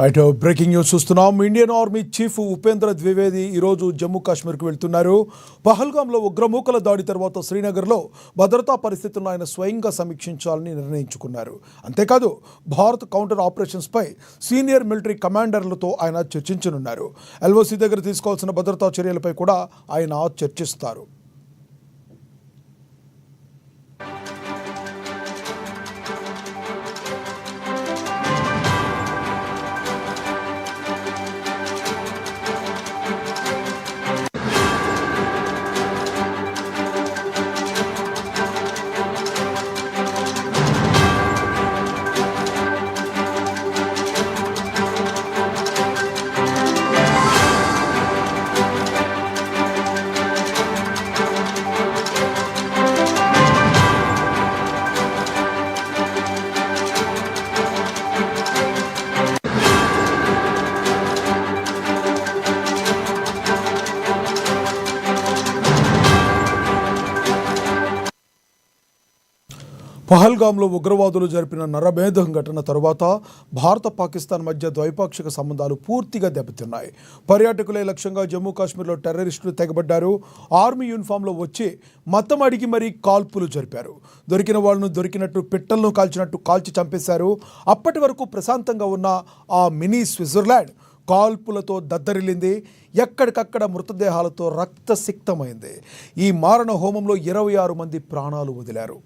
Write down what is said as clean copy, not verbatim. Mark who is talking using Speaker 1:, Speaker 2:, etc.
Speaker 1: Right, breaking news చూస్తున్నాం. Indian army chief Upendra Dwivedi ఈరోజు జమ్మూ కాశ్మీర్కు వెళ్తున్నారు. పహల్గామ్లో ఉగ్రమూకల దాడి తర్వాత శ్రీనగర్లో భద్రతా పరిస్థితులను ఆయన స్వయంగా సమీక్షించాలని నిర్ణయించుకున్నారు. అంతేకాదు భారత్ కౌంటర్ ఆపరేషన్స్పై సీనియర్ మిలిటరీ కమాండర్లతో ఆయన చర్చించనున్నారు. ఎల్ఓసి దగ్గర తీసుకోవాల్సిన భద్రతా చర్యలపై కూడా ఆయన చర్చిస్తారు. పహల్గామ్లో ఉగ్రవాదులు జరిపిన నరమేధం ఘటన తరువాత భారత పాకిస్తాన్ మధ్య ద్వైపాక్షిక సంబంధాలు పూర్తిగా దెబ్బతిన్నాయి. పర్యాటకులే లక్ష్యంగా జమ్మూ కాశ్మీర్లో టెర్రరిస్టులు తెగబడ్డారు. ఆర్మీ యూనిఫామ్లో వచ్చి మతం అడిగి మరీ కాల్పులు జరిపారు. దొరికిన వాళ్ళను దొరికినట్టు పిట్టలను కాల్చినట్టు కాల్చి చంపేశారు. అప్పటి వరకు ప్రశాంతంగా ఉన్న ఆ మినీ స్విట్జర్లాండ్ కాల్పులతో దద్దరిల్లింది. ఎక్కడికక్కడ మృతదేహాలతో రక్తసిక్తమైంది. ఈ మారణ హోమంలో 26 మంది ప్రాణాలు వదిలారు.